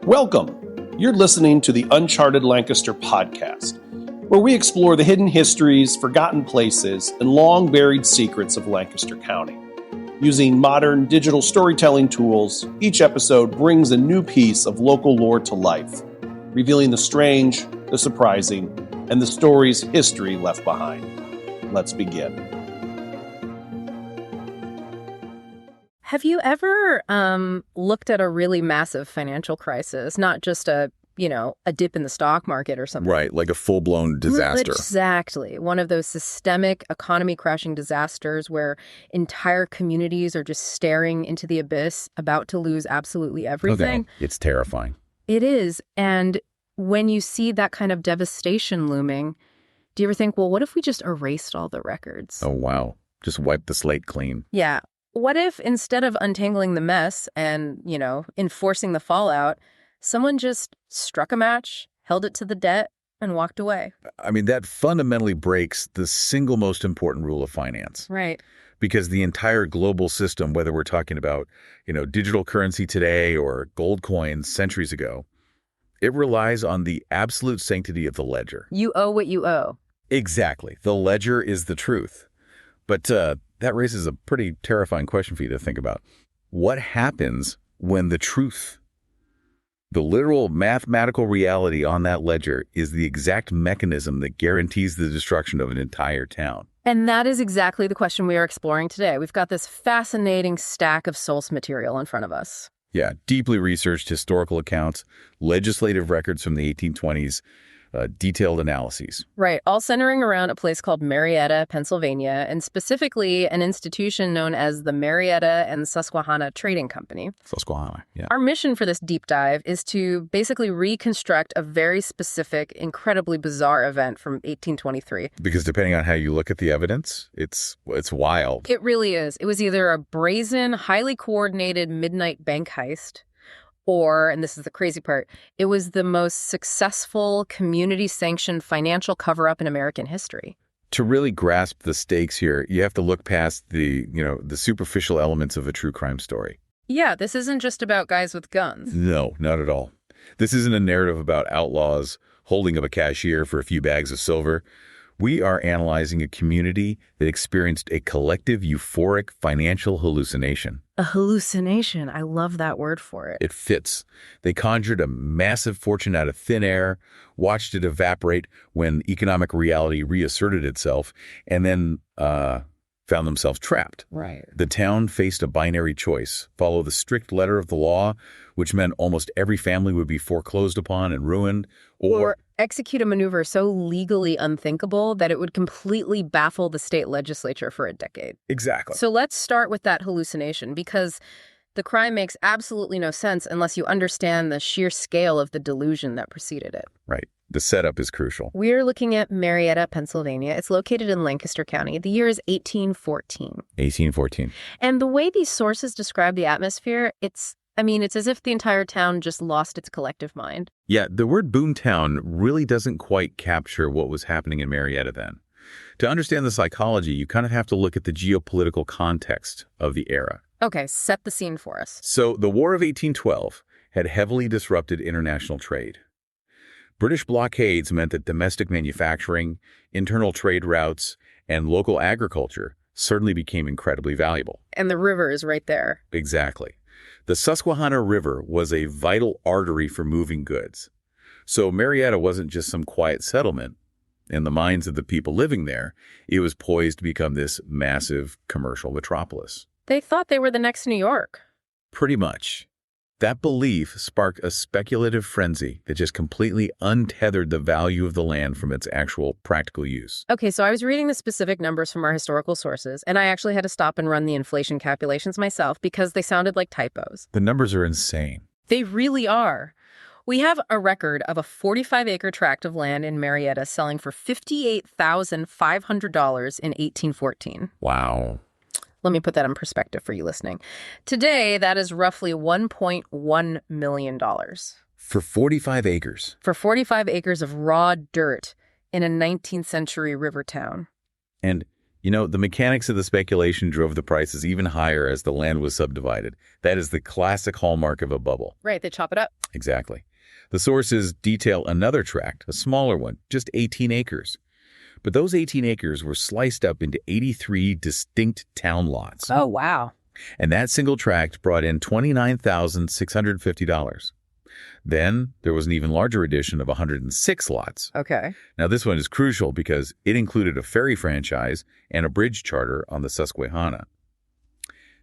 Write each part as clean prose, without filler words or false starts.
Welcome. You're listening to the Uncharted Lancaster podcast, where we explore the hidden histories, forgotten places, and long-buried secrets of Lancaster County. Using modern digital storytelling tools, each episode brings a new piece of local lore to life, revealing the strange, the surprising, and the stories history left behind. Let's begin. Have you ever looked at a really massive financial crisis, not just a dip in the stock market or something? Right, like a full-blown disaster. Exactly. One of those systemic economy-crashing disasters where entire communities are just staring into the abyss, about to lose absolutely everything. Okay. It's terrifying. It is. And when you see that kind of devastation looming, do you ever think, well, what if we just erased all the records? Oh, wow. Just wipe the slate clean. Yeah. What if instead of untangling the mess and, enforcing the fallout, someone just struck a match, held it to the debt, and walked away? I mean, that fundamentally breaks the single most important rule of finance. Right. Because the entire global system, whether we're talking about, digital currency today or gold coins centuries ago, it relies on the absolute sanctity of the ledger. You owe what you owe. Exactly. The ledger is the truth. But that raises a pretty terrifying question for you to think about. What happens when the truth, the literal mathematical reality on that ledger, is the exact mechanism that guarantees the destruction of an entire town? And that is exactly the question we are exploring today. We've got this fascinating stack of source material in front of us. Yeah, deeply researched historical accounts, legislative records from the 1820s, detailed analyses. Right, all centering around a place called Marietta, Pennsylvania, and specifically an institution known as the Marietta and Susquehanna Trading Company. Susquehanna, yeah. Our mission for this deep dive is to basically reconstruct a very specific, incredibly bizarre event from 1823. Because depending on how you look at the evidence, it's wild. It really is. It was either a brazen, highly coordinated midnight bank heist, or, and this is the crazy part, it was the most successful community-sanctioned financial cover-up in American history. To really grasp the stakes here, you have to look past the superficial elements of a true crime story. Yeah, this isn't just about guys with guns. No, not at all. This isn't a narrative about outlaws holding up a cashier for a few bags of silver. We are analyzing a community that experienced a collective euphoric financial hallucination. A hallucination. I love that word for it. It fits. They conjured a massive fortune out of thin air, watched it evaporate when economic reality reasserted itself, and then found themselves trapped. Right. The town faced a binary choice: follow the strict letter of the law, which meant almost every family would be foreclosed upon and ruined, or execute a maneuver so legally unthinkable that it would completely baffle the state legislature for a decade. Exactly. So let's start with that hallucination, because the crime makes absolutely no sense unless you understand the sheer scale of the delusion that preceded it. Right. The setup is crucial. We're looking at Marietta, Pennsylvania. It's located in Lancaster County. The year is 1814. 1814. And the way these sources describe the atmosphere, it's as if the entire town just lost its collective mind. Yeah, the word boomtown really doesn't quite capture what was happening in Marietta then. To understand the psychology, you kind of have to look at the geopolitical context of the era. Okay, set the scene for us. So the War of 1812 had heavily disrupted international trade. British blockades meant that domestic manufacturing, internal trade routes, and local agriculture certainly became incredibly valuable. And the river is right there. Exactly. The Susquehanna River was a vital artery for moving goods. So Marietta wasn't just some quiet settlement. In the minds of the people living there, it was poised to become this massive commercial metropolis. They thought they were the next New York. Pretty much. That belief sparked a speculative frenzy that just completely untethered the value of the land from its actual practical use. Okay, so I was reading the specific numbers from our historical sources, and I actually had to stop and run the inflation calculations myself because they sounded like typos. The numbers are insane. They really are. We have a record of a 45-acre tract of land in Marietta selling for $58,500 in 1814. Wow. Let me put that in perspective for you listening. Today, that is roughly $1.1 million. For 45 acres. For 45 acres of raw dirt in a 19th century river town. And The mechanics of the speculation drove the prices even higher as the land was subdivided. That is the classic hallmark of a bubble. Right, they chop it up. Exactly. The sources detail another tract, a smaller one, just 18 acres. But those 18 acres were sliced up into 83 distinct town lots. Oh, wow. And that single tract brought in $29,650. Then there was an even larger addition of 106 lots. Okay. Now, this one is crucial because it included a ferry franchise and a bridge charter on the Susquehanna.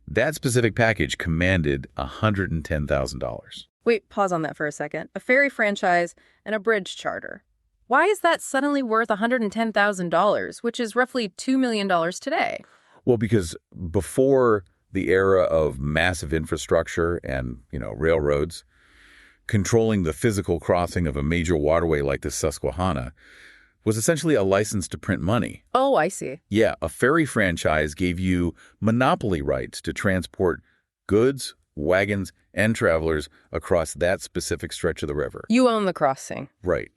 That specific package commanded $110,000. Wait, pause on that for a second. A ferry franchise and a bridge charter. Why is that suddenly worth $110,000, which is roughly $2 million today? Well, because before the era of massive infrastructure and, railroads, controlling the physical crossing of a major waterway like the Susquehanna was essentially a license to print money. Oh, I see. Yeah, a ferry franchise gave you monopoly rights to transport goods, wagons, and travelers across that specific stretch of the river. You own the crossing. Right.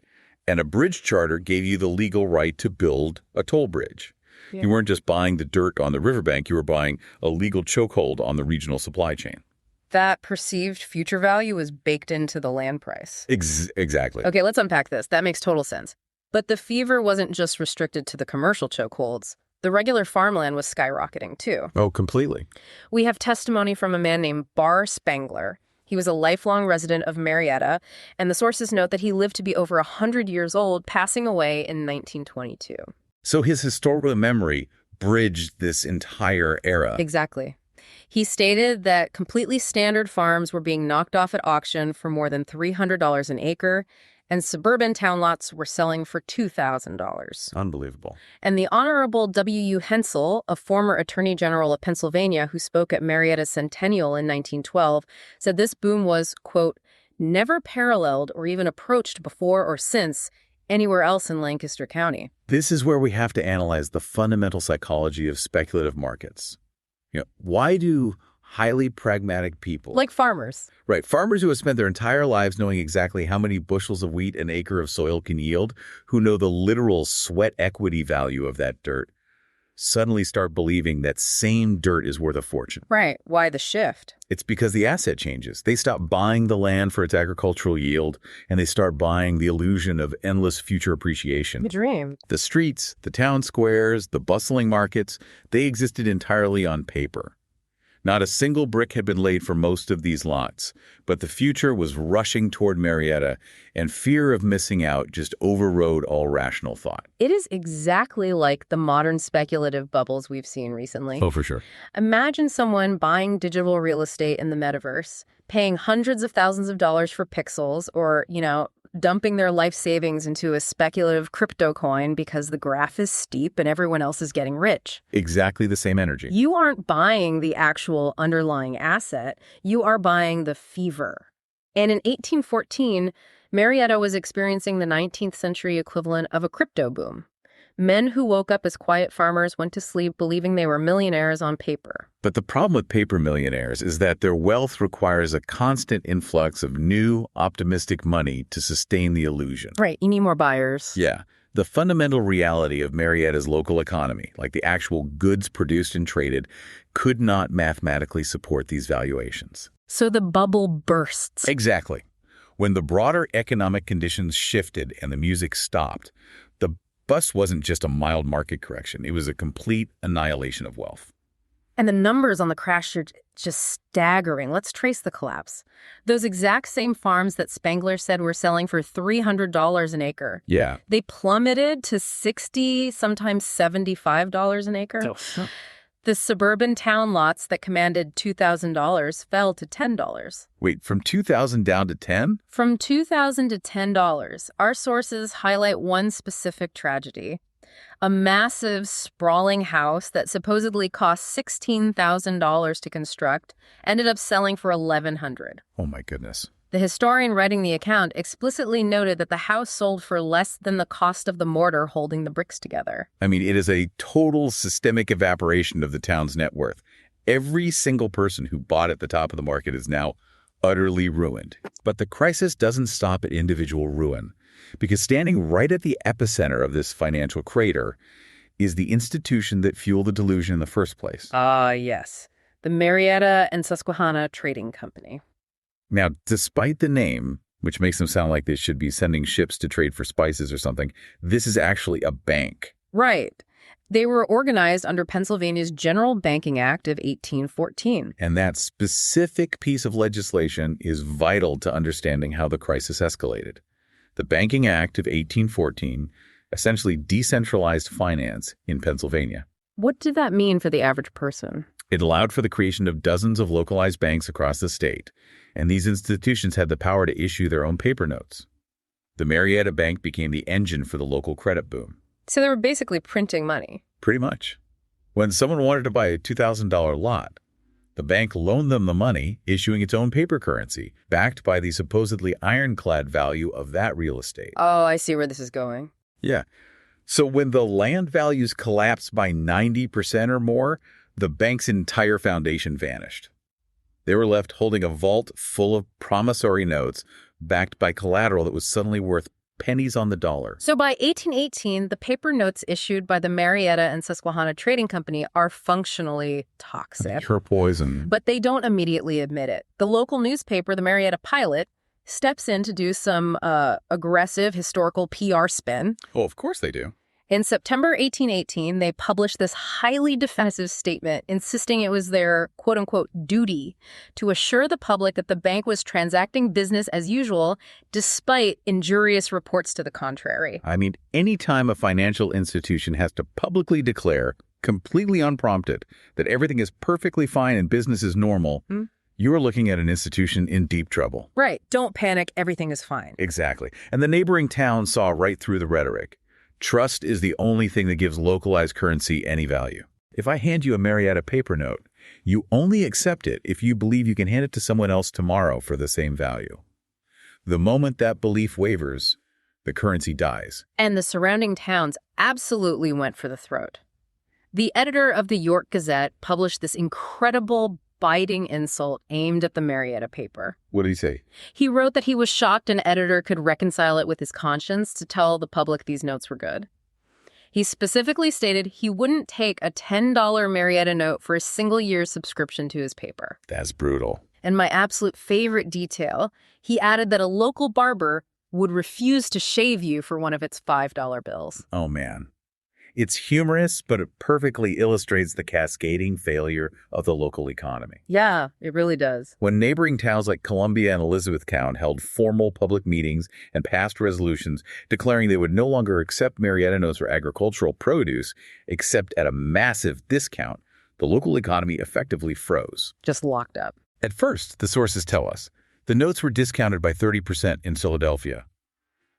And a bridge charter gave you the legal right to build a toll bridge. Yeah. You weren't just buying the dirt on the riverbank, you were buying a legal chokehold on the regional supply chain. That perceived future value was baked into the land price. Exactly. Okay, let's unpack this. That makes total sense. But the fever wasn't just restricted to the commercial chokeholds. The regular farmland was skyrocketing, too. Oh, completely. We have testimony from a man named Bar Spangler. He was a lifelong resident of Marietta, and the sources note that he lived to be over 100 years old, passing away in 1922. So his historical memory bridged this entire era. Exactly. He stated that completely standard farms were being knocked off at auction for more than $300 an acre, and suburban town lots were selling for $2,000. Unbelievable. And the Honorable W.U. Hensel, a former Attorney General of Pennsylvania who spoke at Marietta's centennial in 1912, said this boom was, quote, never paralleled or even approached before or since anywhere else in Lancaster County. This is where we have to analyze the fundamental psychology of speculative markets. Why do highly pragmatic people, like farmers, right, farmers who have spent their entire lives knowing exactly how many bushels of wheat an acre of soil can yield, who know the literal sweat equity value of that dirt, suddenly start believing that same dirt is worth a fortune? Right. Why the shift? It's because the asset changes. They stop buying the land for its agricultural yield, and they start buying the illusion of endless future appreciation. The dream. The streets, the town squares, the bustling markets, they existed entirely on paper. Not a single brick had been laid for most of these lots, but the future was rushing toward Marietta, and fear of missing out just overrode all rational thought. It is exactly like the modern speculative bubbles we've seen recently. Oh, for sure. Imagine someone buying digital real estate in the metaverse, paying hundreds of thousands of dollars for pixels, or, dumping their life savings into a speculative crypto coin because the graph is steep and everyone else is getting rich. Exactly the same energy. You aren't buying the actual underlying asset. You are buying the fever. And in 1814, Marietta was experiencing the 19th century equivalent of a crypto boom. Men who woke up as quiet farmers went to sleep believing they were millionaires on paper. But the problem with paper millionaires is that their wealth requires a constant influx of new, optimistic money to sustain the illusion. Right, you need more buyers. Yeah. The fundamental reality of Marietta's local economy, like the actual goods produced and traded, could not mathematically support these valuations. So the bubble bursts. Exactly. When the broader economic conditions shifted and the music stopped, the bust wasn't just a mild market correction. It was a complete annihilation of wealth. And the numbers on the crash are just staggering. Let's trace the collapse. Those exact same farms that Spangler said were selling for $300 an acre. Yeah. They plummeted to $60, sometimes $75 an acre. Oh. The suburban town lots that commanded $2,000 fell to $10. Wait, from $2,000 down to $10? From $2,000 to $10. Our sources highlight one specific tragedy. A massive, sprawling house that supposedly cost $16,000 to construct ended up selling for $1,100. Oh, my goodness. The historian writing the account explicitly noted that the house sold for less than the cost of the mortar holding the bricks together. I mean, it is a total systemic evaporation of the town's net worth. Every single person who bought at the top of the market is now utterly ruined. But the crisis doesn't stop at individual ruin, because standing right at the epicenter of this financial crater is the institution that fueled the delusion in the first place. Yes. The Marietta and Susquehanna Trading Company. Now, despite the name, which makes them sound like they should be sending ships to trade for spices or something, this is actually a bank. Right. They were organized under Pennsylvania's General Banking Act of 1814. And that specific piece of legislation is vital to understanding how the crisis escalated. The Banking Act of 1814 essentially decentralized finance in Pennsylvania. What did that mean for the average person? It allowed for the creation of dozens of localized banks across the state, and these institutions had the power to issue their own paper notes. The Marietta Bank became the engine for the local credit boom. So they were basically printing money. Pretty much. When someone wanted to buy a $2,000 lot, the bank loaned them the money, issuing its own paper currency, backed by the supposedly ironclad value of that real estate. Oh, I see where this is going. Yeah. So when the land values collapsed by 90% or more, the bank's entire foundation vanished. They were left holding a vault full of promissory notes backed by collateral that was suddenly worth pennies on the dollar. So by 1818, the paper notes issued by the Marietta and Susquehanna Trading Company are functionally toxic. Pure poison. But they don't immediately admit it. The local newspaper, the Marietta Pilot, steps in to do some aggressive historical PR spin. Oh, of course they do. In September 1818, they published this highly defensive statement insisting it was their quote-unquote duty to assure the public that the bank was transacting business as usual, despite injurious reports to the contrary. I mean, anytime a financial institution has to publicly declare, completely unprompted, that everything is perfectly fine and business is normal, you are looking at an institution in deep trouble. Right. Don't panic. Everything is fine. Exactly. And the neighboring town saw right through the rhetoric. Trust is the only thing that gives localized currency any value. If I hand you a Marietta paper note, you only accept it if you believe you can hand it to someone else tomorrow for the same value. The moment that belief wavers, the currency dies. And the surrounding towns absolutely went for the throat. The editor of the York Gazette published this incredible biting insult aimed at the Marietta paper. What did he say? He wrote that he was shocked an editor could reconcile it with his conscience to tell the public these notes were good. He specifically stated he wouldn't take a $10 Marietta note for a single year's subscription to his paper. That's brutal. And my absolute favorite detail, he added that a local barber would refuse to shave you for one of its $5 bills. Oh, man. It's humorous, but it perfectly illustrates the cascading failure of the local economy. Yeah, it really does. When neighboring towns like Columbia and Elizabethtown held formal public meetings and passed resolutions declaring they would no longer accept Marietta notes for agricultural produce, except at a massive discount, the local economy effectively froze. Just locked up. At first, the sources tell us, the notes were discounted by 30% in Philadelphia.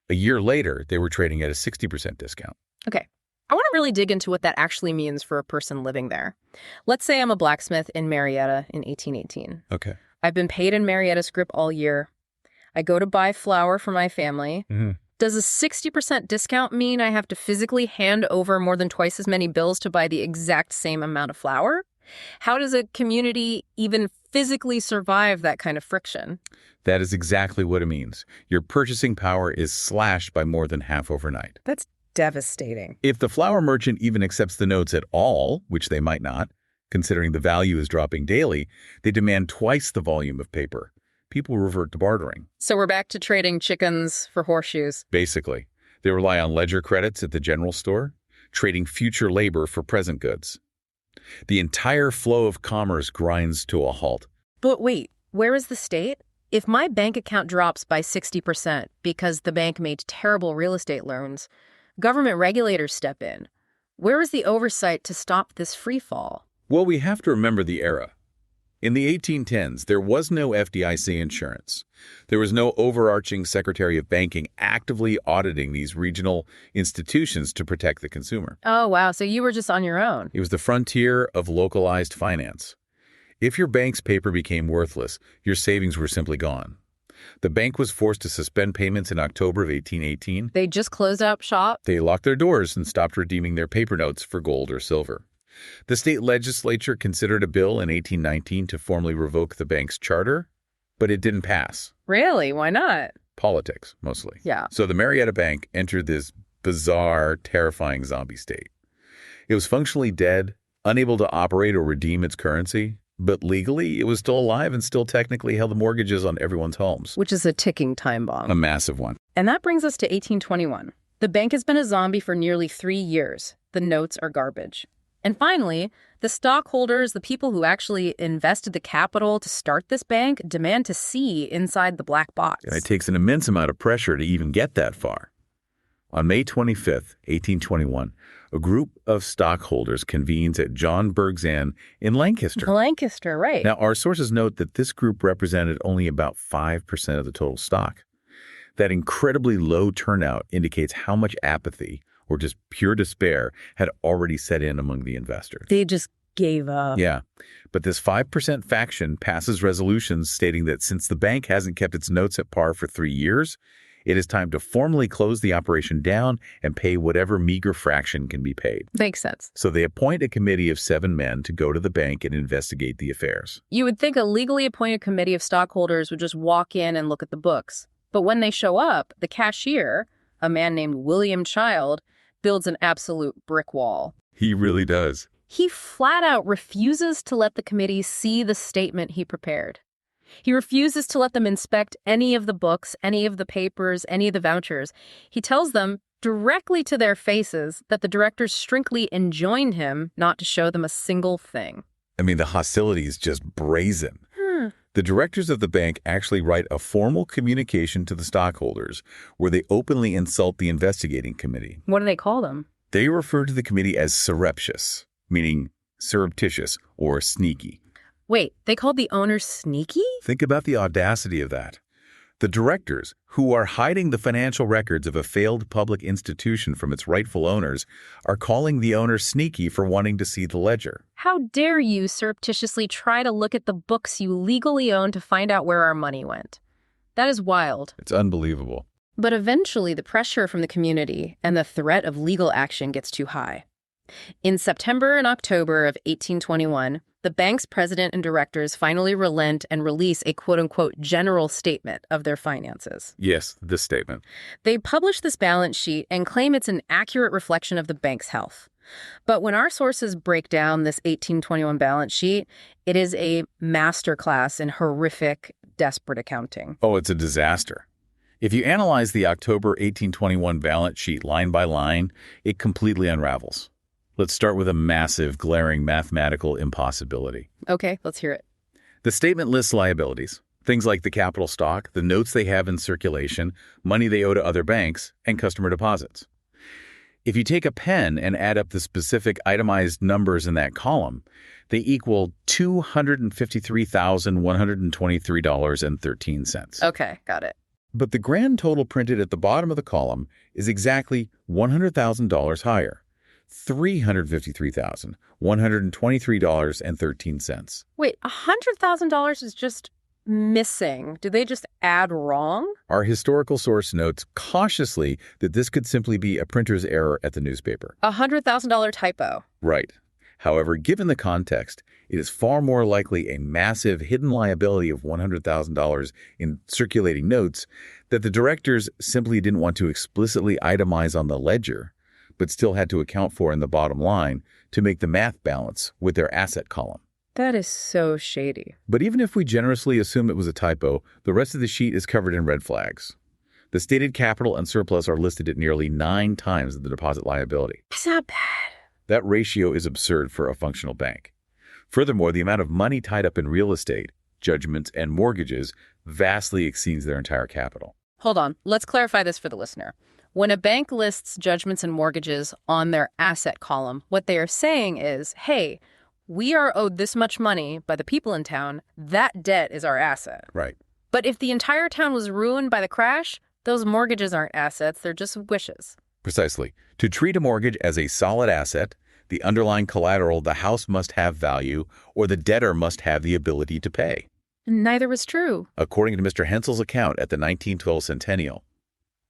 A year later, they were trading at a 60% discount. Okay. I want to really dig into what that actually means for a person living there. Let's say I'm a blacksmith in Marietta in 1818. Okay. I've been paid in Marietta scrip all year. I go to buy flour for my family. Does a 60% discount mean I have to physically hand over more than twice as many bills to buy the exact same amount of flour? How does a community even physically survive that kind of friction? That is exactly what it means. Your purchasing power is slashed by more than half overnight. That's devastating. If the flour merchant even accepts the notes at all, which they might not, considering the value is dropping daily, they demand twice the volume of paper. People revert to bartering. So we're back to trading chickens for horseshoes. Basically, they rely on ledger credits at the general store, trading future labor for present goods. The entire flow of commerce grinds to a halt. But wait, where is the state? If my bank account drops by 60% because the bank made terrible real estate loans, government regulators step in. Where is the oversight to stop this free fall? Well, we have to remember the era. In the 1810s, there was no FDIC insurance. There was no overarching Secretary of Banking actively auditing these regional institutions to protect the consumer. Oh, wow. So you were just on your own. It was the frontier of localized finance. If your bank's paper became worthless, your savings were simply gone. The bank was forced to suspend payments in October of 1818. They just closed up shop? They locked their doors and stopped redeeming their paper notes for gold or silver. The state legislature considered a bill in 1819 to formally revoke the bank's charter, but it didn't pass. Really? Why not? Politics, mostly. Yeah. So the Marietta Bank entered this bizarre, terrifying zombie state. It was functionally dead, unable to operate or redeem its currency, but legally it was still alive and still technically held the mortgages on everyone's homes. Which is a ticking time bomb. A massive one. And that brings us to 1821. The bank has been a zombie for nearly 3 years. The notes are garbage. And finally, the stockholders, the people who actually invested the capital to start this bank, demand to see inside the black box. And it takes an immense amount of pressure to even get that far. On May 25th, 1821, a group of stockholders convenes at John Berg's Inn in Lancaster. Lancaster, right. Now, our sources note that this group represented only about 5% of the total stock. That incredibly low turnout indicates how much apathy or just pure despair had already set in among the investors. They just gave up. Yeah. But this 5% faction passes resolutions stating that since the bank hasn't kept its notes at par for 3 years, it is time to formally close the operation down and pay whatever meager fraction can be paid. Makes sense. So they appoint a committee of 7 men to go to the bank and investigate the affairs. You would think a legally appointed committee of stockholders would just walk in and look at the books. But when they show up, the cashier, a man named William Child, builds an absolute brick wall. He really does. He flat out refuses to let the committee see the statement he prepared. He refuses to let them inspect any of the books, any of the papers, any of the vouchers. He tells them directly to their faces that the directors strictly enjoined him not to show them a single thing. I mean, the hostility is just brazen. The directors of the bank actually write a formal communication to the stockholders where they openly insult the investigating committee. What do they call them? They refer to the committee as surreptitious, meaning surreptitious or sneaky. Wait, they called the owners sneaky? Think about the audacity of that. The directors, who are hiding the financial records of a failed public institution from its rightful owners, are calling the owners sneaky for wanting to see the ledger. How dare you surreptitiously try to look at the books you legally own to find out where our money went? That is wild. It's unbelievable. But eventually, the pressure from the community and the threat of legal action gets too high. In September and October of 1821, the bank's president and directors finally relent and release a quote-unquote general statement of their finances. Yes, this statement. They publish this balance sheet and claim it's an accurate reflection of the bank's health. But when our sources break down this 1821 balance sheet, it is a masterclass in horrific, desperate accounting. Oh, it's a disaster. If you analyze the October 1821 balance sheet line by line, it completely unravels. Let's start with a massive, glaring mathematical impossibility. Okay, let's hear it. The statement lists liabilities, things like the capital stock, the notes they have in circulation, money they owe to other banks, and customer deposits. If you take a pen and add up the specific itemized numbers in that column, they equal $253,123.13. Okay, got it. But the grand total printed at the bottom of the column is exactly $100,000 higher. $353,123.13. Wait, $100,000 is just missing. Did they just add wrong? Our historical source notes cautiously that this could simply be a printer's error at the newspaper. $100,000 typo. Right. However, given the context, it is far more likely a massive hidden liability of $100,000 in circulating notes that the directors simply didn't want to explicitly itemize on the ledger, but still had to account for in the bottom line to make the math balance with their asset column. That is so shady. But even if we generously assume it was a typo, the rest of the sheet is covered in red flags. The stated capital and surplus are listed at nearly 9 times the deposit liability. It's not bad. That ratio is absurd for a functional bank. Furthermore, the amount of money tied up in real estate, judgments, and mortgages vastly exceeds their entire capital. Hold on. Let's clarify this for the listener. When a bank lists judgments and mortgages on their asset column, what they are saying is, hey, we are owed this much money by the people in town. That debt is our asset. Right. But if the entire town was ruined by the crash, those mortgages aren't assets. They're just wishes. Precisely. To treat a mortgage as a solid asset, the underlying collateral, the house must have value, or the debtor must have the ability to pay. Neither was true. According to Mr. Hensel's account at the 1912 centennial,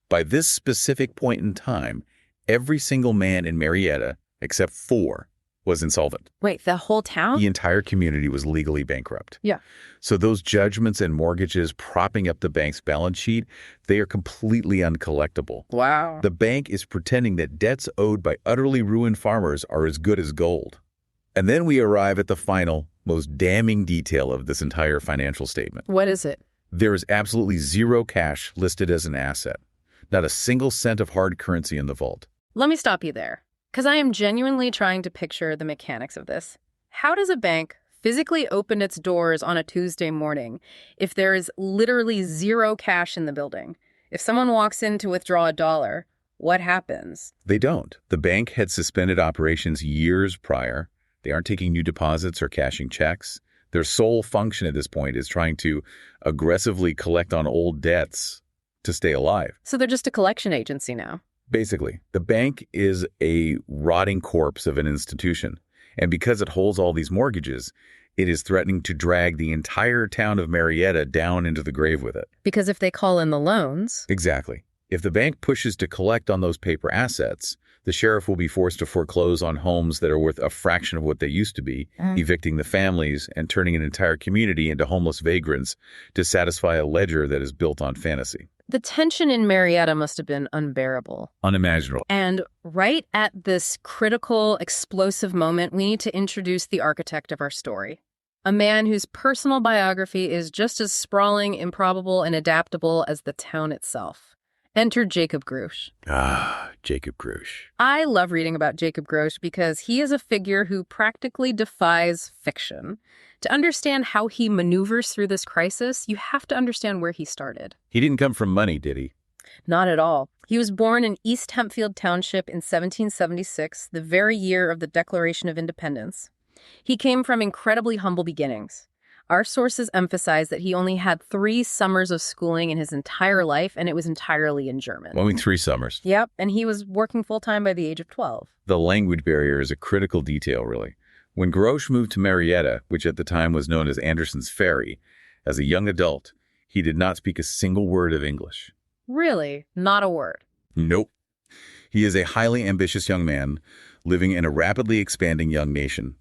by this specific point in time, every single man in Marietta, except 4, was insolvent. Wait, the whole town? The entire community was legally bankrupt. Yeah. So those judgments and mortgages propping up the bank's balance sheet, they are completely uncollectible. Wow. The bank is pretending that debts owed by utterly ruined farmers are as good as gold. And then we arrive at the final, most damning detail of this entire financial statement. What is it? There is absolutely zero cash listed as an asset. Not a single cent of hard currency in the vault. Let me stop you there, because I am genuinely trying to picture the mechanics of this. How does a bank physically open its doors on a Tuesday morning if there is literally zero cash in the building? If someone walks in to withdraw $1, what happens? They don't. The bank had suspended operations years prior. They aren't taking new deposits or cashing checks. Their sole function at this point is trying to aggressively collect on old debts to stay alive. So they're just a collection agency now. Basically, the bank is a rotting corpse of an institution. And because it holds all these mortgages, it is threatening to drag the entire town of Marietta down into the grave with it. Because if they call in the loans... Exactly. If the bank pushes to collect on those paper assets, the sheriff will be forced to foreclose on homes that are worth a fraction of what they used to be, evicting the families and turning an entire community into homeless vagrants to satisfy a ledger that is built on fantasy. The tension in Marietta must have been unbearable. Unimaginable. And right at this critical, explosive moment, we need to introduce the architect of our story. A man whose personal biography is just as sprawling, improbable, and adaptable as the town itself. Enter Jacob Grosch. Ah, Jacob Grosch. I love reading about Jacob Grosch because he is a figure who practically defies fiction. To understand how he maneuvers through this crisis, you have to understand where he started. He didn't come from money, did he? Not at all. He was born in East Hempfield Township in 1776, the very year of the Declaration of Independence. He came from incredibly humble beginnings. Our sources emphasize that he only had 3 summers of schooling in his entire life, and it was entirely in German. Only 3 summers. Yep, and he was working full-time by the age of 12. The language barrier is a critical detail, really. When Grosch moved to Marietta, which at the time was known as Anderson's Ferry, as a young adult, he did not speak a single word of English. Really? Not a word? Nope. He is a highly ambitious young man living in a rapidly expanding young nation.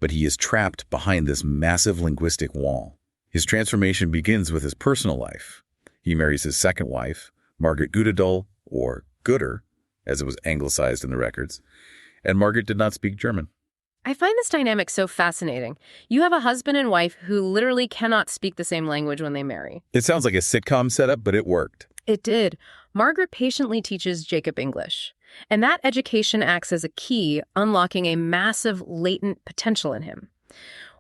But he is trapped behind this massive linguistic wall. His transformation begins with his personal life. He marries his second wife, Margaret Gudedal, or Gooder, as it was anglicized in the records, and Margaret did not speak German. I find this dynamic so fascinating. You have a husband and wife who literally cannot speak the same language when they marry. It sounds like a sitcom setup, but it worked. It did. Margaret patiently teaches Jacob English. And that education acts as a key, unlocking a massive latent potential in him.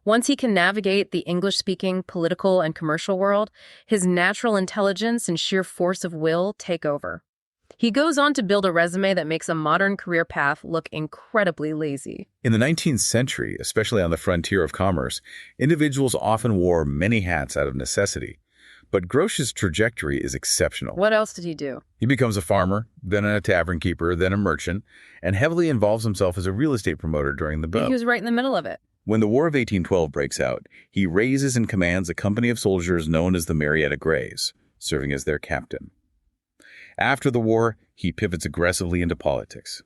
Once he can navigate the English-speaking political and commercial world, his natural intelligence and sheer force of will take over. He goes on to build a resume that makes a modern career path look incredibly lazy. In the 19th century, especially on the frontier of commerce, individuals often wore many hats out of necessity. But Grosch's trajectory is exceptional. What else did he do? He becomes a farmer, then a tavern keeper, then a merchant, and heavily involves himself as a real estate promoter during the boom. He was right in the middle of it. When the War of 1812 breaks out, he raises and commands a company of soldiers known as the Marietta Greys, serving as their captain. After the war, he pivots aggressively into politics.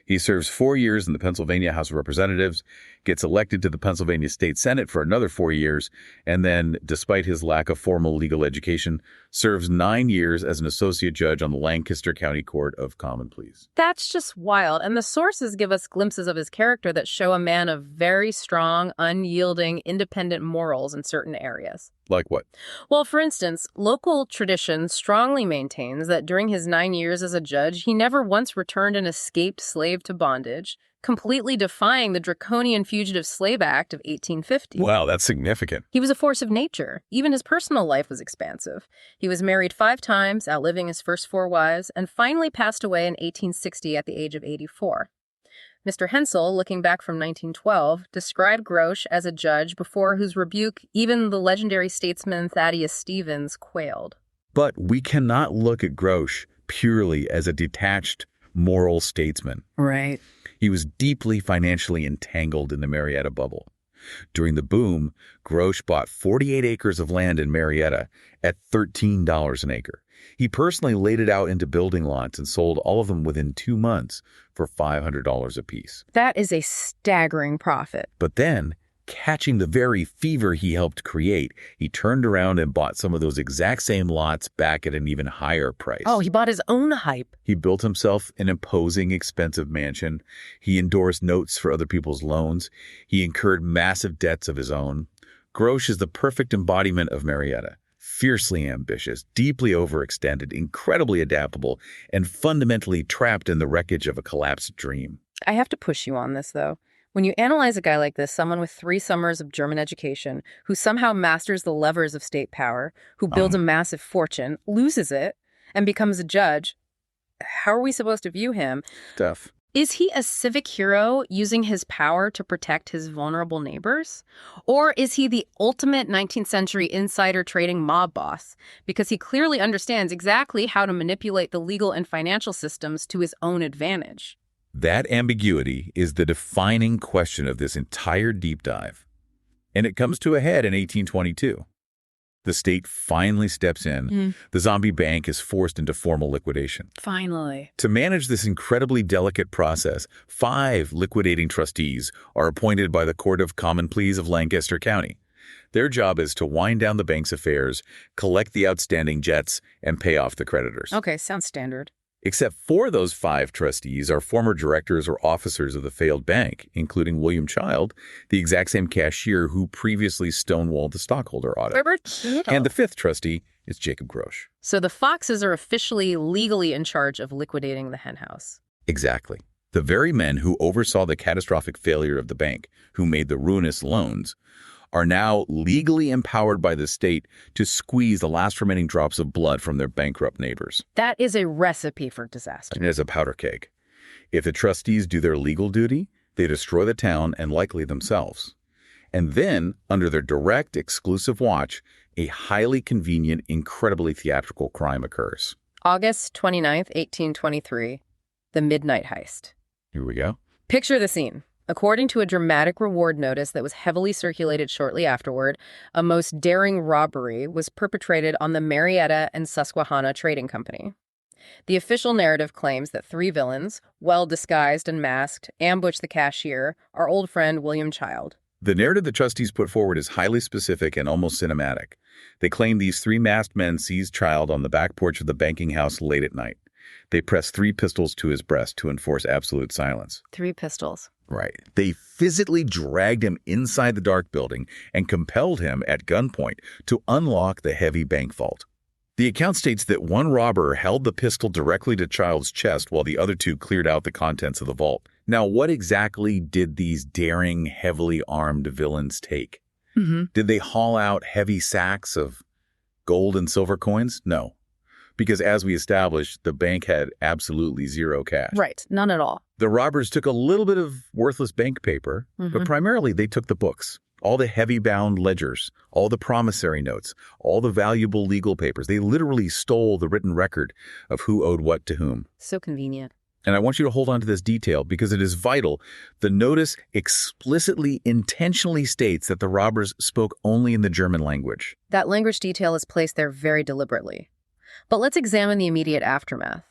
He serves 4 years in the Pennsylvania House of Representatives, gets elected to the Pennsylvania State Senate for another 4 years, and then, despite his lack of formal legal education, serves 9 years as an associate judge on the Lancaster County Court of Common Pleas. That's just wild. And the sources give us glimpses of his character that show a man of very strong, unyielding, independent morals in certain areas. Like what? Well, for instance, local tradition strongly maintains that during his 9 years as a judge, he never once returned an escaped slave to bondage, completely defying the draconian Fugitive Slave Act of 1850. Wow, that's significant. He was a force of nature. Even his personal life was expansive. He was married 5 times, outliving his first 4 wives, and finally passed away in 1860 at the age of 84. Mr. Hensel, looking back from 1912, described Grosch as a judge before whose rebuke even the legendary statesman Thaddeus Stevens quailed. But we cannot look at Grosch purely as a detached moral statesman. Right. He was deeply financially entangled in the Marietta bubble. During the boom, Grosh bought 48 acres of land in Marietta at $13 an acre. He personally laid it out into building lots and sold all of them within 2 months for $500 apiece. That is a staggering profit. But then, catching the very fever he helped create, he turned around and bought some of those exact same lots back at an even higher price. Oh, he bought his own hype. He built himself an imposing, expensive mansion. He endorsed notes for other people's loans. He incurred massive debts of his own. Grosh is the perfect embodiment of Marietta. Fiercely ambitious, deeply overextended, incredibly adaptable, and fundamentally trapped in the wreckage of a collapsed dream. I have to push you on this, though. When you analyze a guy like this, someone with 3 summers of German education, who somehow masters the levers of state power, who builds a massive fortune, loses it, and becomes a judge, how are we supposed to view him? Tough. Is he a civic hero using his power to protect his vulnerable neighbors? Or is he the ultimate 19th century insider trading mob boss? Because he clearly understands exactly how to manipulate the legal and financial systems to his own advantage. That ambiguity is the defining question of this entire deep dive. And it comes to a head in 1822. The state finally steps in. The zombie bank is forced into formal liquidation. Finally. To manage this incredibly delicate process, 5 liquidating trustees are appointed by the Court of Common Pleas of Lancaster County. Their job is to wind down the bank's affairs, collect the outstanding debts, and pay off the creditors. Okay, sounds standard. Except 4 of those 5 trustees are former directors or officers of the failed bank, including William Child, the exact same cashier who previously stonewalled the stockholder audit. And the 5th trustee is Jacob Grosh. So the Foxes are officially legally in charge of liquidating the henhouse. Exactly. The very men who oversaw the catastrophic failure of the bank, who made the ruinous loans, are now legally empowered by the state to squeeze the last remaining drops of blood from their bankrupt neighbors. That is a recipe for disaster. And as a powder keg. If the trustees do their legal duty, they destroy the town and likely themselves. And then, under their direct, exclusive watch, a highly convenient, incredibly theatrical crime occurs. August 29th, 1823, the midnight heist. Here we go. Picture the scene. According to a dramatic reward notice that was heavily circulated shortly afterward, a most daring robbery was perpetrated on the Marietta and Susquehanna Trading Company. The official narrative claims that 3 villains, well disguised and masked, ambushed the cashier, our old friend William Child. The narrative the trustees put forward is highly specific and almost cinematic. They claim these 3 masked men seized Child on the back porch of the banking house late at night. They pressed 3 pistols to his breast to enforce absolute silence. 3 pistols. Right. They physically dragged him inside the dark building and compelled him at gunpoint to unlock the heavy bank vault. The account states that one robber held the pistol directly to Child's chest while the other 2 cleared out the contents of the vault. Now, what exactly did these daring, heavily armed villains take? Did they haul out heavy sacks of gold and silver coins? No. Because as we established, the bank had absolutely 0 cash. Right, none at all. The robbers took a little bit of worthless bank paper, but primarily they took the books, all the heavy-bound ledgers, all the promissory notes, all the valuable legal papers. They literally stole the written record of who owed what to whom. So convenient. And I want you to hold on to this detail because it is vital. The notice explicitly, intentionally states that the robbers spoke only in the German language. That language detail is placed there very deliberately. But let's examine the immediate aftermath.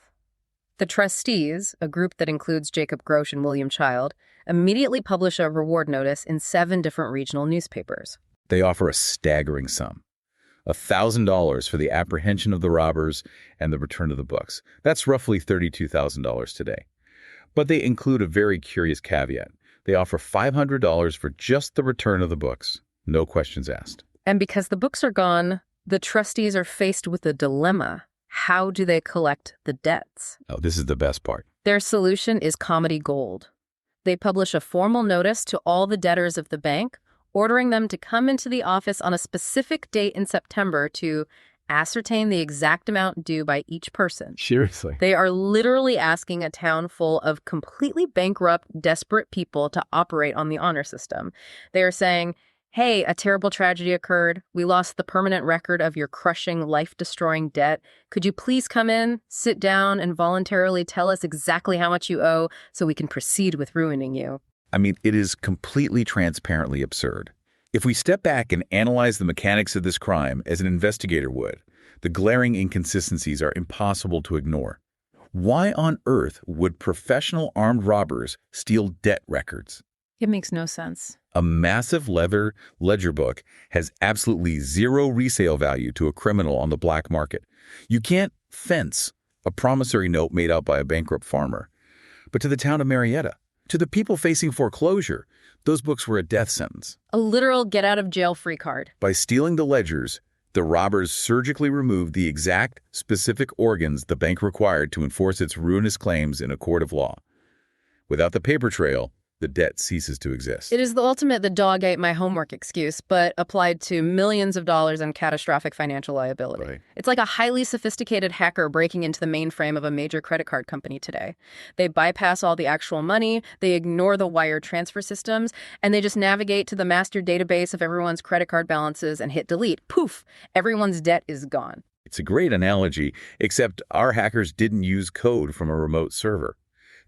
The trustees, a group that includes Jacob Grosh and William Child, immediately publish a reward notice in 7 different regional newspapers. They offer a staggering sum, $1,000 for the apprehension of the robbers and the return of the books. That's roughly $32,000 today. But they include a very curious caveat. They offer $500 for just the return of the books. No questions asked. And because the books are gone, the trustees are faced with a dilemma. How do they collect the debts? Oh, this is the best part. Their solution is comedy gold. They publish a formal notice to all the debtors of the bank, ordering them to come into the office on a specific date in September to ascertain the exact amount due by each person. Seriously. They are literally asking a town full of completely bankrupt, desperate people to operate on the honor system. They are saying, hey, a terrible tragedy occurred. We lost the permanent record of your crushing, life-destroying debt. Could you please come in, sit down, and voluntarily tell us exactly how much you owe so we can proceed with ruining you? I mean, it is completely transparently absurd. If we step back and analyze the mechanics of this crime as an investigator would, the glaring inconsistencies are impossible to ignore. Why on earth would professional armed robbers steal debt records? It makes no sense. A massive leather ledger book has absolutely zero resale value to a criminal on the black market. You can't fence a promissory note made out by a bankrupt farmer. But to the town of Marietta, to the people facing foreclosure, those books were a death sentence. A literal get-out-of-jail-free card. By stealing the ledgers, the robbers surgically removed the exact, specific organs the bank required to enforce its ruinous claims in a court of law. Without the paper trail, the debt ceases to exist. It is the ultimate "the dog ate my homework" excuse, but applied to millions of dollars in catastrophic financial liability. Right. It's like a highly sophisticated hacker breaking into the mainframe of a major credit card company today. They bypass all the actual money, they ignore the wire transfer systems, and they just navigate to the master database of everyone's credit card balances and hit delete. Poof! Everyone's debt is gone. It's a great analogy, except our hackers didn't use code from a remote server.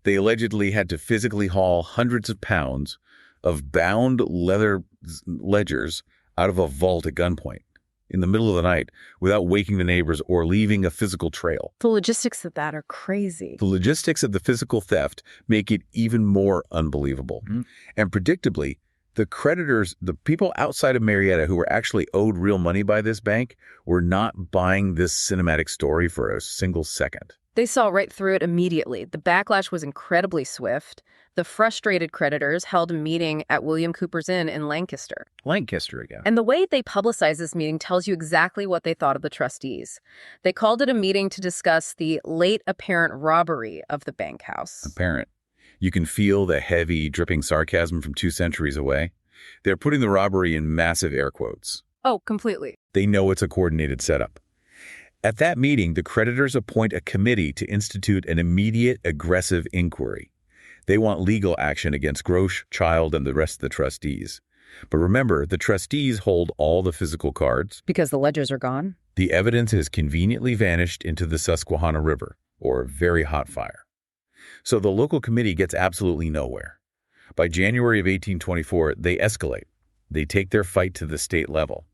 They allegedly had to physically haul hundreds of pounds of bound leather ledgers out of a vault at gunpoint in the middle of the night without waking the neighbors or leaving a physical trail. The logistics of that are crazy. The logistics of the physical theft make it even more unbelievable. Mm-hmm. And predictably, the creditors, the people outside of Marietta who were actually owed real money by this bank, were not buying this cinematic story for a single second. They saw right through it immediately. The backlash was incredibly swift. The frustrated creditors held a meeting at William Cooper's Inn in Lancaster. Lancaster again. And the way they publicized this meeting tells you exactly what they thought of the trustees. They called it a meeting to discuss the late apparent robbery of the bank house. Apparent. You can feel the heavy, dripping sarcasm from 2 centuries away. They're putting the robbery in massive air quotes. Oh, completely. They know it's a coordinated setup. At that meeting, the creditors appoint a committee to institute an immediate, aggressive inquiry. They want legal action against Grosh, Child, and the rest of the trustees. But remember, the trustees hold all the physical cards. Because the ledgers are gone? The evidence has conveniently vanished into the Susquehanna River, or very hot fire. So the local committee gets absolutely nowhere. By January of 1824, they escalate. They take their fight to the state level.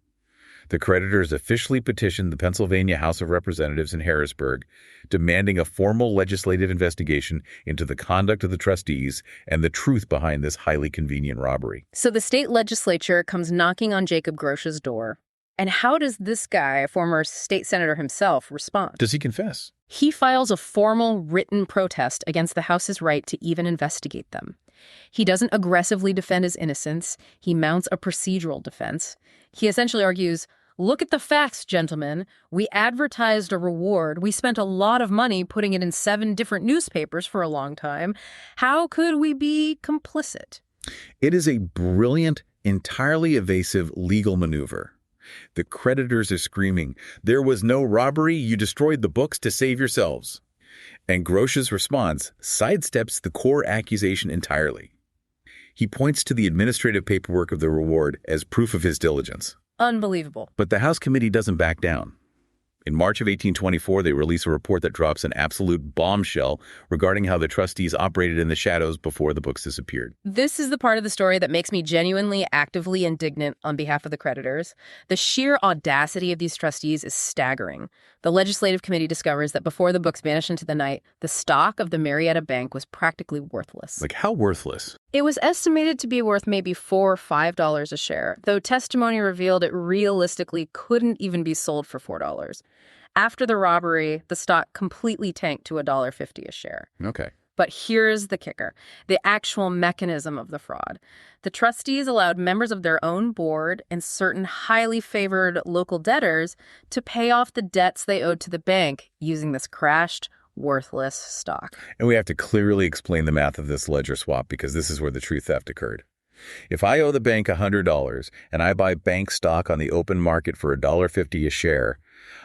The creditors officially petitioned the Pennsylvania House of Representatives in Harrisburg, demanding a formal legislative investigation into the conduct of the trustees and the truth behind this highly convenient robbery. So the state legislature comes knocking on Jacob Grosh's door. And how does this guy, a former state senator himself, respond? Does he confess? He files a formal written protest against the House's right to even investigate them. He doesn't aggressively defend his innocence. He mounts a procedural defense. He essentially argues, look at the facts, gentlemen. We advertised a reward. We spent a lot of money putting it in 7 different newspapers for a long time. How could we be complicit? It is a brilliant, entirely evasive legal maneuver. The creditors are screaming, "There was no robbery. You destroyed the books to save yourselves." And Grosh's response sidesteps the core accusation entirely. He points to the administrative paperwork of the reward as proof of his diligence. Unbelievable. But the House committee doesn't back down. In March of 1824, they release a report that drops an absolute bombshell regarding how the trustees operated in the shadows before the books disappeared. This is the part of the story that makes me genuinely, actively indignant on behalf of the creditors. The sheer audacity of these trustees is staggering. The legislative committee discovers that before the books vanished into the night, the stock of the Marietta Bank was practically worthless. Like, how worthless? It was estimated to be worth maybe $4 or $5 a share, though testimony revealed it realistically couldn't even be sold for $4. After the robbery, the stock completely tanked to $1.50 a share. Okay. But here's the kicker, the actual mechanism of the fraud. The trustees allowed members of their own board and certain highly favored local debtors to pay off the debts they owed to the bank using this crashed, worthless stock. And we have to clearly explain the math of this ledger swap because this is where the true theft occurred. If I owe the bank $100 and I buy bank stock on the open market for $1.50 a share,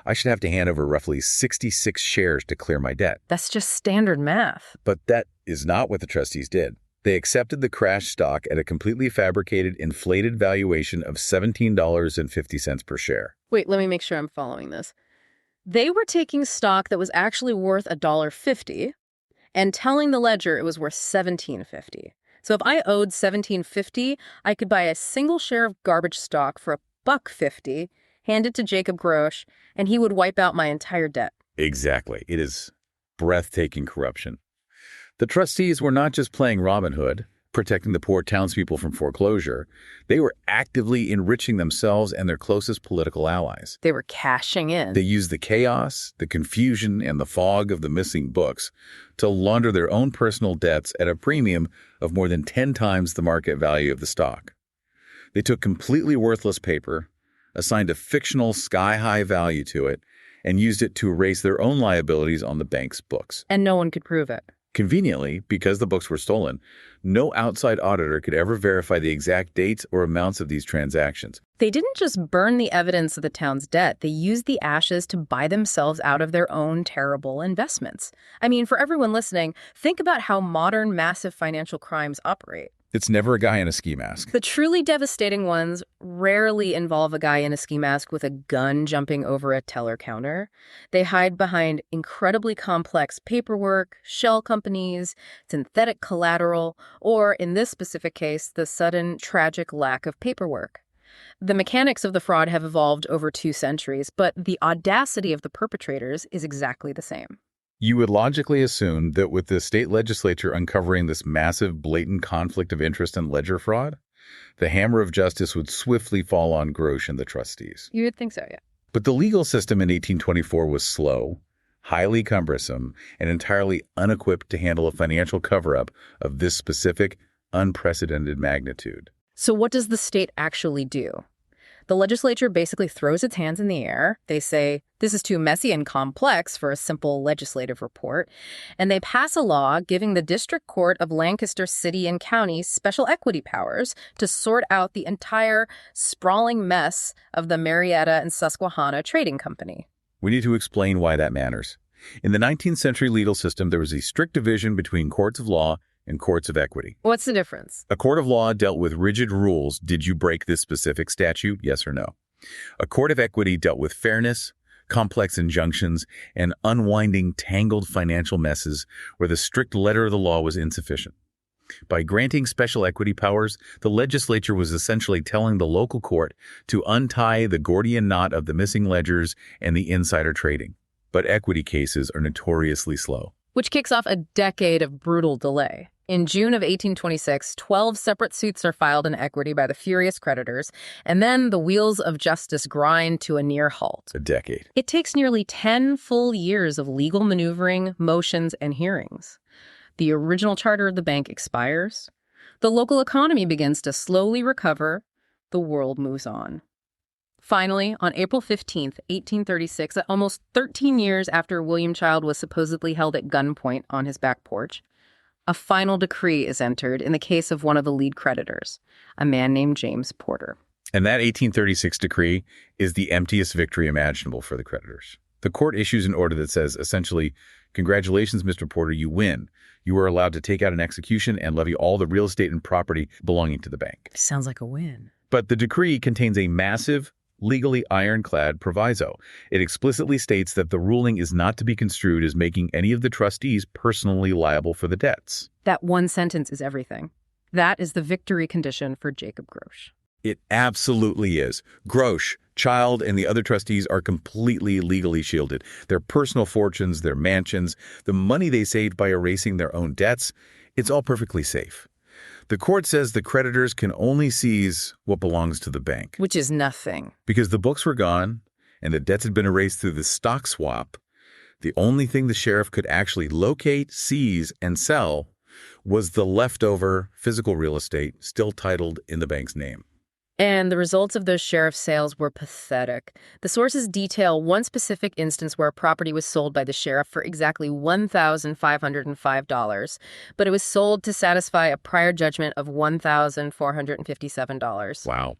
I should have to hand over roughly 66 shares to clear my debt. That's just standard math. But that is not what the trustees did. They accepted the crashed stock at a completely fabricated, inflated valuation of $17.50 per share. Wait, let me make sure I'm following this. They were taking stock that was actually worth $1.50 and telling the ledger it was worth $17.50. So if I owed $17.50, I could buy a single share of garbage stock for $1.50, hand it to Jacob Grosh, and he would wipe out my entire debt. Exactly. It is breathtaking corruption. The trustees were not just playing Robin Hood, protecting the poor townspeople from foreclosure. They were actively enriching themselves and their closest political allies. They were cashing in. They used the chaos, the confusion, and the fog of the missing books to launder their own personal debts at a premium of more than 10 times the market value of the stock. They took completely worthless paper, assigned a fictional sky-high value to it, and used it to erase their own liabilities on the bank's books. And no one could prove it. Conveniently, because the books were stolen, no outside auditor could ever verify the exact dates or amounts of these transactions. They didn't just burn the evidence of the town's debt. They used the ashes to buy themselves out of their own terrible investments. I mean, for everyone listening, think about how modern massive financial crimes operate. It's never a guy in a ski mask. The truly devastating ones rarely involve a guy in a ski mask with a gun jumping over a teller counter. They hide behind incredibly complex paperwork, shell companies, synthetic collateral, or, in this specific case, the sudden, tragic lack of paperwork. The mechanics of the fraud have evolved over 2 centuries, but the audacity of the perpetrators is exactly the same. You would logically assume that with the state legislature uncovering this massive, blatant conflict of interest and ledger fraud, the hammer of justice would swiftly fall on Grosh and the trustees. You would think so, yeah. But the legal system in 1824 was slow, highly cumbersome, and entirely unequipped to handle a financial cover-up of this specific, unprecedented magnitude. So what does the state actually do? The legislature basically throws its hands in the air. They say, this is too messy and complex for a simple legislative report. And they pass a law giving the District Court of Lancaster City and County special equity powers to sort out the entire sprawling mess of the Marietta and Susquehanna Trading Company. We need to explain why that matters. In the 19th century legal system, there was a strict division between courts of law and courts of equity. What's the difference? A court of law dealt with rigid rules. Did you break this specific statute? Yes or no? A court of equity dealt with fairness, complex injunctions, and unwinding tangled financial messes where the strict letter of the law was insufficient. By granting special equity powers, the legislature was essentially telling the local court to untie the Gordian knot of the missing ledgers and the insider trading. But equity cases are notoriously slow. Which kicks off a decade of brutal delay. In June of 1826, 12 separate suits are filed in equity by the furious creditors, and then the wheels of justice grind to a near halt. A decade. It takes nearly 10 full years of legal maneuvering, motions, and hearings. The original charter of the bank expires. The local economy begins to slowly recover. The world moves on. Finally, on April 15, 1836, almost 13 years after William Child was supposedly held at gunpoint on his back porch, a final decree is entered in the case of one of the lead creditors, a man named James Porter. And that 1836 decree is the emptiest victory imaginable for the creditors. The court issues an order that says, essentially, congratulations, Mr. Porter, you win. You are allowed to take out an execution and levy all the real estate and property belonging to the bank. Sounds like a win. But the decree contains a massive, legally ironclad proviso. It explicitly states that the ruling is not to be construed as making any of the trustees personally liable for the debts. That one sentence is everything. That is the victory condition for Jacob Grosh. It absolutely is. Grosh, Child, and the other trustees are completely legally shielded. Their personal fortunes, their mansions, the money they saved by erasing their own debts, it's all perfectly safe. The court says the creditors can only seize what belongs to the bank. Which is nothing. Because the books were gone and the debts had been erased through the stock swap, the only thing the sheriff could actually locate, seize, and sell was the leftover physical real estate still titled in the bank's name. And the results of those sheriff sales were pathetic. The sources detail one specific instance where a property was sold by the sheriff for exactly $1,505, but it was sold to satisfy a prior judgment of $1,457. Wow.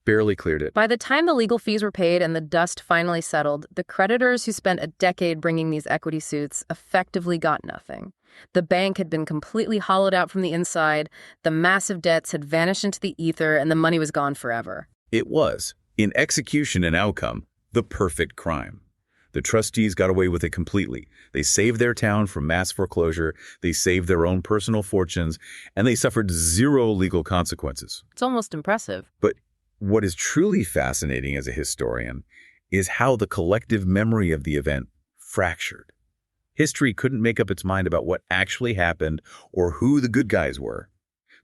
Barely cleared it. By the time the legal fees were paid and the dust finally settled, the creditors who spent a decade bringing these equity suits effectively got nothing. The bank had been completely hollowed out from the inside, the massive debts had vanished into the ether, and the money was gone forever. It was, in execution and outcome, the perfect crime. The trustees got away with it completely. They saved their town from mass foreclosure, they saved their own personal fortunes, and they suffered zero legal consequences. It's almost impressive. But what is truly fascinating as a historian is how the collective memory of the event fractured. History couldn't make up its mind about what actually happened or who the good guys were.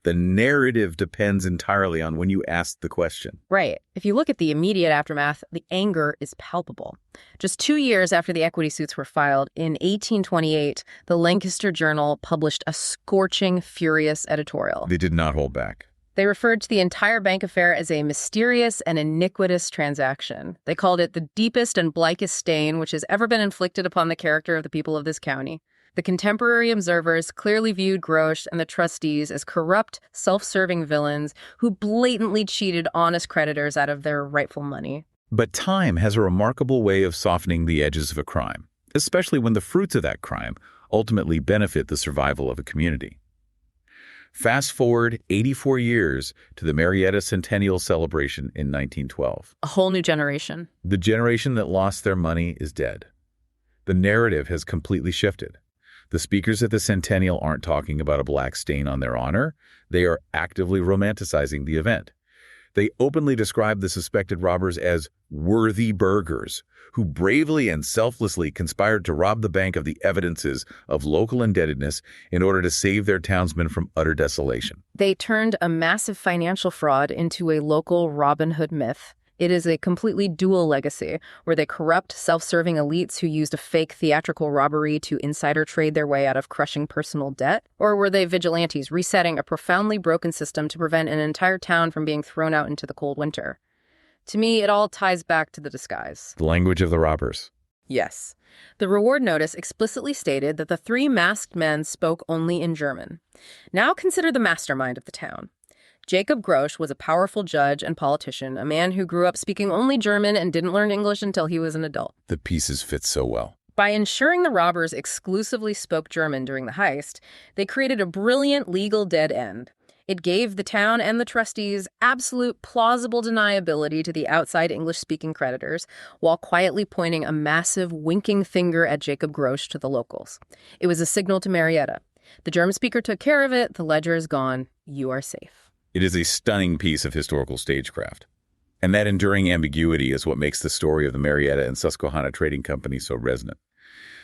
The narrative depends entirely on when you ask the question. Right. If you look at the immediate aftermath, the anger is palpable. Just 2 years after the equity suits were filed, in 1828, the Lancaster Journal published a scorching, furious editorial. They did not hold back. They referred to the entire bank affair as a mysterious and iniquitous transaction. They called it the deepest and blackest stain which has ever been inflicted upon the character of the people of this county. The contemporary observers clearly viewed Grosch and the trustees as corrupt, self-serving villains who blatantly cheated honest creditors out of their rightful money. But time has a remarkable way of softening the edges of a crime, especially when the fruits of that crime ultimately benefit the survival of a community. Fast forward 84 years to the Marietta Centennial Celebration in 1912. A whole new generation. The generation that lost their money is dead. The narrative has completely shifted. The speakers at the Centennial aren't talking about a black stain on their honor. They are actively romanticizing the event. They openly describe the suspected robbers as worthy burghers who bravely and selflessly conspired to rob the bank of the evidences of local indebtedness in order to save their townsmen from utter desolation. They turned a massive financial fraud into a local Robin Hood myth. It is a completely dual legacy. Were they corrupt, self-serving elites who used a fake theatrical robbery to insider trade their way out of crushing personal debt? Or were they vigilantes resetting a profoundly broken system to prevent an entire town from being thrown out into the cold winter? To me, it all ties back to the disguise. The language of the robbers. Yes. The reward notice explicitly stated that the 3 masked men spoke only in German. Now consider the mastermind of the town. Jacob Grosch was a powerful judge and politician, a man who grew up speaking only German and didn't learn English until he was an adult. The pieces fit so well. By ensuring the robbers exclusively spoke German during the heist, they created a brilliant legal dead end. It gave the town and the trustees absolute plausible deniability to the outside English-speaking creditors, while quietly pointing a massive winking finger at Jacob Grosch to the locals. It was a signal to Marietta. The German speaker took care of it. The ledger is gone. You are safe. It is a stunning piece of historical stagecraft. And that enduring ambiguity is what makes the story of the Marietta and Susquehanna Trading Company so resonant.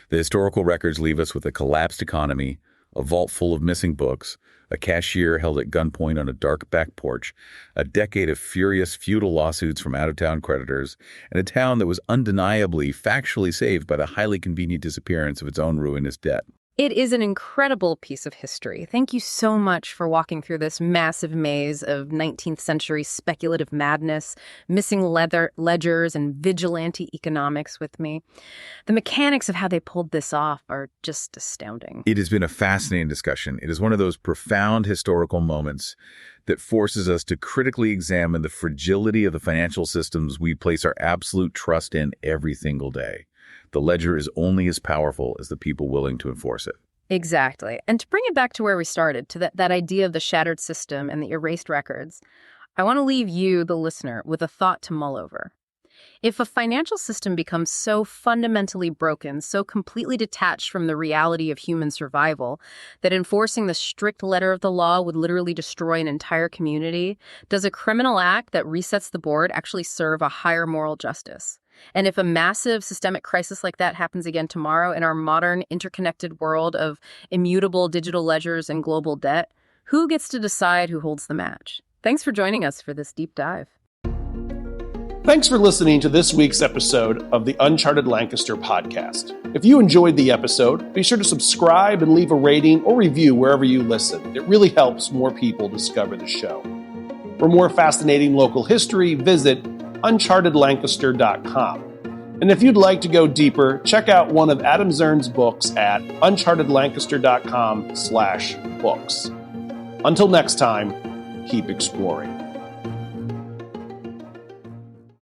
The historical records leave us with a collapsed economy, a vault full of missing books, a cashier held at gunpoint on a dark back porch, a decade of furious feudal lawsuits from out-of-town creditors, and a town that was undeniably factually saved by the highly convenient disappearance of its own ruinous debt. It is an incredible piece of history. Thank you so much for walking through this massive maze of 19th century speculative madness, missing ledgers, and vigilante economics with me. The mechanics of how they pulled this off are just astounding. It has been a fascinating discussion. It is one of those profound historical moments that forces us to critically examine the fragility of the financial systems we place our absolute trust in every single day. The ledger is only as powerful as the people willing to enforce it. Exactly. And to bring it back to where we started, to that idea of the shattered system and the erased records, I want to leave you, the listener, with a thought to mull over. If a financial system becomes so fundamentally broken, so completely detached from the reality of human survival, that enforcing the strict letter of the law would literally destroy an entire community, does a criminal act that resets the board actually serve a higher moral justice? And if a massive systemic crisis like that happens again tomorrow in our modern interconnected world of immutable digital ledgers and global debt, who gets to decide who holds the match? Thanks for joining us for this deep dive. Thanks for listening to this week's episode of the Uncharted Lancaster podcast. If you enjoyed the episode, be sure to subscribe and leave a rating or review wherever you listen. It really helps more people discover the show. For more fascinating local history, visit unchartedlancaster.com. And if you'd like to go deeper, check out one of Adam Zern's books at unchartedlancaster.com/books. Until next time, keep exploring.